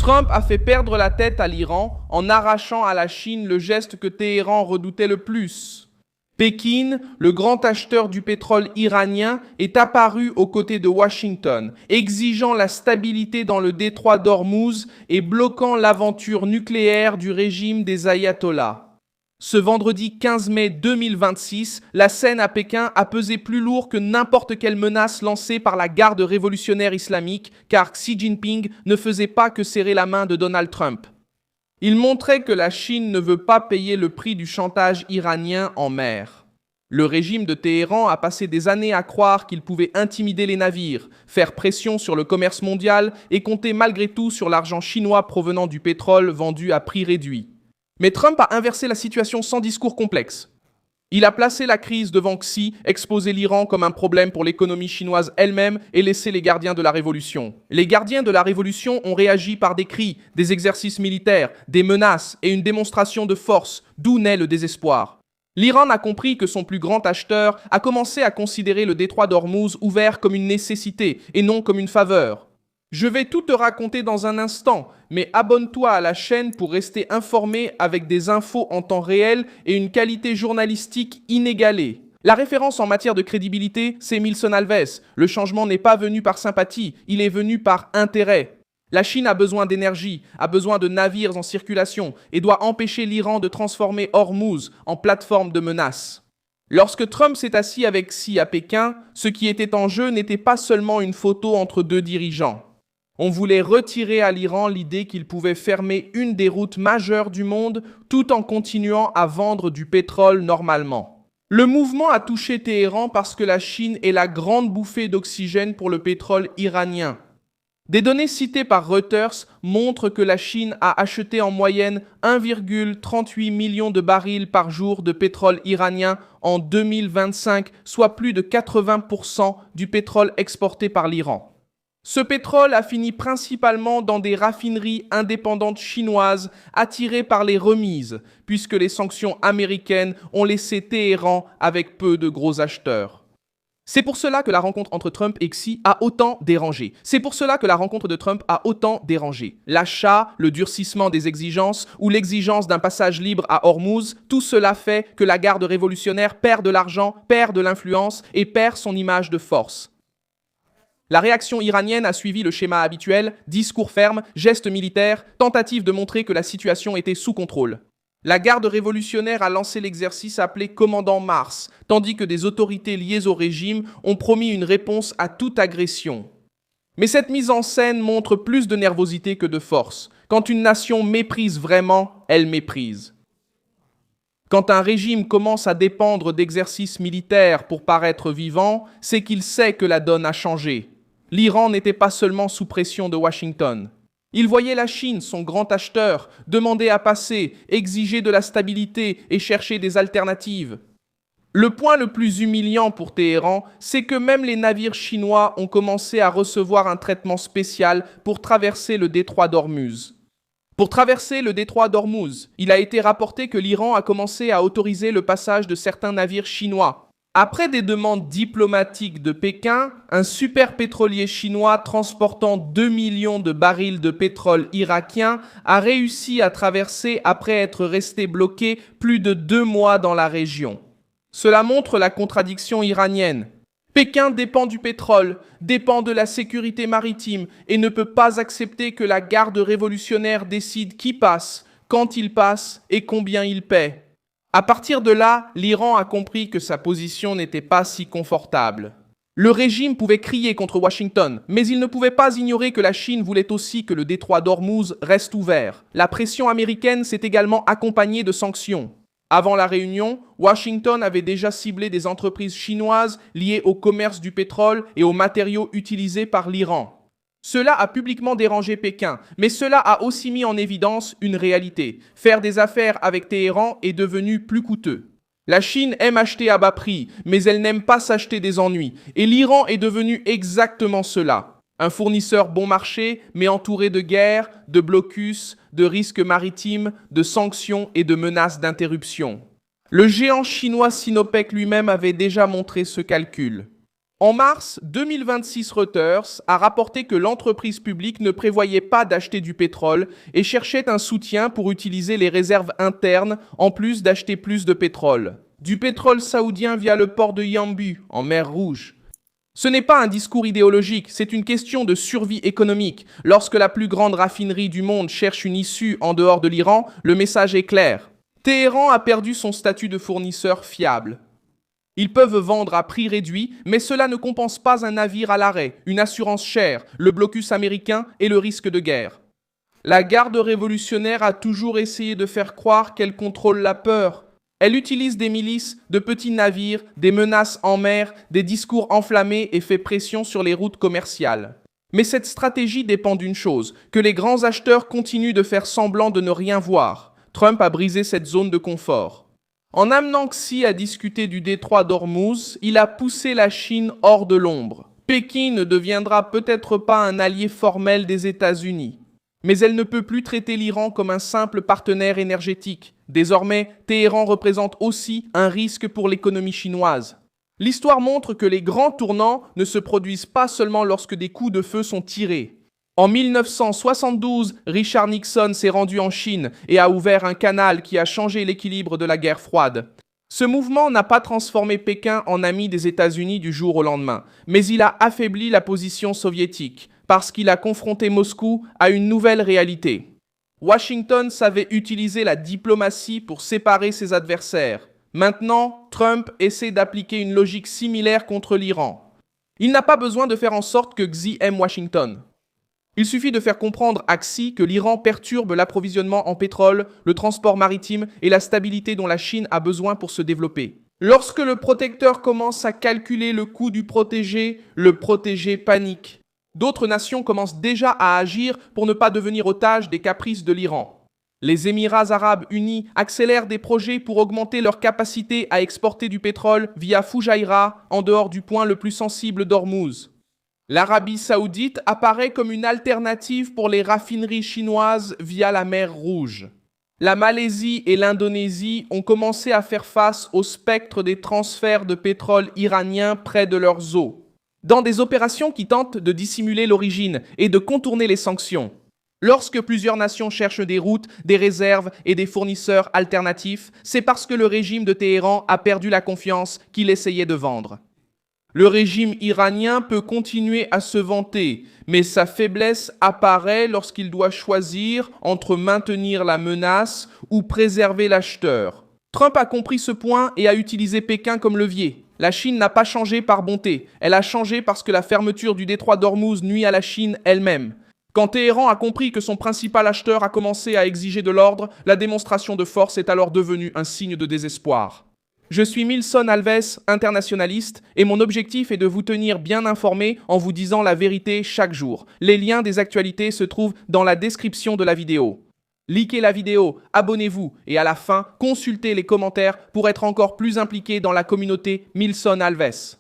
Trump a fait perdre la tête à l'Iran en arrachant à la Chine le geste que Téhéran redoutait le plus. Pékin, le grand acheteur du pétrole iranien, est apparu aux côtés de Washington, exigeant la stabilité dans le détroit d'Ormuz et bloquant l'aventure nucléaire du régime des ayatollahs. Ce vendredi 15 mai 2026, la scène à Pékin a pesé plus lourd que n'importe quelle menace lancée par la garde révolutionnaire islamique, car Xi Jinping ne faisait pas que serrer la main de Donald Trump. Il montrait que la Chine ne veut pas payer le prix du chantage iranien en mer. Le régime de Téhéran a passé des années à croire qu'il pouvait intimider les navires, faire pression sur le commerce mondial et compter malgré tout sur l'argent chinois provenant du pétrole vendu à prix réduit. Mais Trump a inversé la situation sans discours complexe. Il a placé la crise devant Xi, exposé l'Iran comme un problème pour l'économie chinoise elle-même et laissé les gardiens de la révolution. Les gardiens de la révolution ont réagi par des cris, des exercices militaires, des menaces et une démonstration de force, d'où naît le désespoir. L'Iran a compris que son plus grand acheteur a commencé à considérer le détroit d'Ormuz ouvert comme une nécessité et non comme une faveur. Je vais tout te raconter dans un instant, mais abonne-toi à la chaîne pour rester informé avec des infos en temps réel et une qualité journalistique inégalée. La référence en matière de crédibilité, c'est Milson Alves. Le changement n'est pas venu par sympathie, il est venu par intérêt. La Chine a besoin d'énergie, a besoin de navires en circulation et doit empêcher l'Iran de transformer Ormuz en plateforme de menace. Lorsque Trump s'est assis avec Xi à Pékin, ce qui était en jeu n'était pas seulement une photo entre deux dirigeants. On voulait retirer à l'Iran l'idée qu'il pouvait fermer une des routes majeures du monde tout en continuant à vendre du pétrole normalement. Le mouvement a touché Téhéran parce que la Chine est la grande bouffée d'oxygène pour le pétrole iranien. Des données citées par Reuters montrent que la Chine a acheté en moyenne 1,38 million de barils par jour de pétrole iranien en 2025, soit plus de 80% du pétrole exporté par l'Iran. Ce pétrole a fini principalement dans des raffineries indépendantes chinoises attirées par les remises, puisque les sanctions américaines ont laissé Téhéran avec peu de gros acheteurs. C'est pour cela que la rencontre entre Trump et Xi a autant dérangé. L'achat, le durcissement des exigences ou l'exigence d'un passage libre à Ormuz, tout cela fait que la garde révolutionnaire perd de l'argent, perd de l'influence et perd son image de force. La réaction iranienne a suivi le schéma habituel, discours ferme, gestes militaires, tentative de montrer que la situation était sous contrôle. La garde révolutionnaire a lancé l'exercice appelé Commandant Mars, tandis que des autorités liées au régime ont promis une réponse à toute agression. Mais cette mise en scène montre plus de nervosité que de force. Quand une nation méprise vraiment, elle méprise. Quand un régime commence à dépendre d'exercices militaires pour paraître vivant, c'est qu'il sait que la donne a changé. L'Iran n'était pas seulement sous pression de Washington. Il voyait la Chine, son grand acheteur, demander à passer, exiger de la stabilité et chercher des alternatives. Le point le plus humiliant pour Téhéran, c'est que même les navires chinois ont commencé à recevoir un traitement spécial pour traverser le détroit d'Ormuz. Il a été rapporté que l'Iran a commencé à autoriser le passage de certains navires chinois. Après des demandes diplomatiques de Pékin, un superpétrolier chinois transportant 2 millions de barils de pétrole irakien a réussi à traverser après être resté bloqué plus de 2 mois dans la région. Cela montre la contradiction iranienne. Pékin dépend du pétrole, dépend de la sécurité maritime et ne peut pas accepter que la garde révolutionnaire décide qui passe, quand il passe et combien il paie. À partir de là, l'Iran a compris que sa position n'était pas si confortable. Le régime pouvait crier contre Washington, mais il ne pouvait pas ignorer que la Chine voulait aussi que le détroit d'Ormuz reste ouvert. La pression américaine s'est également accompagnée de sanctions. Avant la réunion, Washington avait déjà ciblé des entreprises chinoises liées au commerce du pétrole et aux matériaux utilisés par l'Iran. Cela a publiquement dérangé Pékin, mais cela a aussi mis en évidence une réalité. Faire des affaires avec Téhéran est devenu plus coûteux. La Chine aime acheter à bas prix, mais elle n'aime pas s'acheter des ennuis, et l'Iran est devenu exactement cela. Un fournisseur bon marché, mais entouré de guerres, de blocus, de risques maritimes, de sanctions et de menaces d'interruption. Le géant chinois Sinopec lui-même avait déjà montré ce calcul. En mars 2026, Reuters a rapporté que l'entreprise publique ne prévoyait pas d'acheter du pétrole et cherchait un soutien pour utiliser les réserves internes en plus d'acheter plus de pétrole. Du pétrole saoudien via le port de Yanbu, en mer Rouge. Ce n'est pas un discours idéologique, c'est une question de survie économique. Lorsque la plus grande raffinerie du monde cherche une issue en dehors de l'Iran, le message est clair. Téhéran a perdu son statut de fournisseur fiable. Ils peuvent vendre à prix réduit, mais cela ne compense pas un navire à l'arrêt, une assurance chère, le blocus américain et le risque de guerre. La garde révolutionnaire a toujours essayé de faire croire qu'elle contrôle la peur. Elle utilise des milices, de petits navires, des menaces en mer, des discours enflammés et fait pression sur les routes commerciales. Mais cette stratégie dépend d'une chose, que les grands acheteurs continuent de faire semblant de ne rien voir. Trump a brisé cette zone de confort. En amenant Xi à discuter du détroit d'Ormuz, il a poussé la Chine hors de l'ombre. Pékin ne deviendra peut-être pas un allié formel des États-Unis. Mais elle ne peut plus traiter l'Iran comme un simple partenaire énergétique. Désormais, Téhéran représente aussi un risque pour l'économie chinoise. L'histoire montre que les grands tournants ne se produisent pas seulement lorsque des coups de feu sont tirés. En 1972, Richard Nixon s'est rendu en Chine et a ouvert un canal qui a changé l'équilibre de la guerre froide. Ce mouvement n'a pas transformé Pékin en ami des États-Unis du jour au lendemain, mais il a affaibli la position soviétique, parce qu'il a confronté Moscou à une nouvelle réalité. Washington savait utiliser la diplomatie pour séparer ses adversaires. Maintenant, Trump essaie d'appliquer une logique similaire contre l'Iran. Il n'a pas besoin de faire en sorte que Xi aime Washington. Il suffit de faire comprendre à Xi que l'Iran perturbe l'approvisionnement en pétrole, le transport maritime et la stabilité dont la Chine a besoin pour se développer. Lorsque le protecteur commence à calculer le coût du protégé, le protégé panique. D'autres nations commencent déjà à agir pour ne pas devenir otages des caprices de l'Iran. Les Émirats arabes unis accélèrent des projets pour augmenter leur capacité à exporter du pétrole via Fujairah, en dehors du point le plus sensible d'Ormuz. L'Arabie saoudite apparaît comme une alternative pour les raffineries chinoises via la mer Rouge. La Malaisie et l'Indonésie ont commencé à faire face au spectre des transferts de pétrole iranien près de leurs eaux, dans des opérations qui tentent de dissimuler l'origine et de contourner les sanctions. Lorsque plusieurs nations cherchent des routes, des réserves et des fournisseurs alternatifs, c'est parce que le régime de Téhéran a perdu la confiance qu'il essayait de vendre. Le régime iranien peut continuer à se vanter, mais sa faiblesse apparaît lorsqu'il doit choisir entre maintenir la menace ou préserver l'acheteur. Trump a compris ce point et a utilisé Pékin comme levier. La Chine n'a pas changé par bonté, elle a changé parce que la fermeture du détroit d'Ormuz nuit à la Chine elle-même. Quand Téhéran a compris que son principal acheteur a commencé à exiger de l'ordre, la démonstration de force est alors devenue un signe de désespoir. Je suis Milson Alves, internationaliste, et mon objectif est de vous tenir bien informés en vous disant la vérité chaque jour. Les liens des actualités se trouvent dans la description de la vidéo. Likez la vidéo, abonnez-vous et à la fin, consultez les commentaires pour être encore plus impliqué dans la communauté Milson Alves.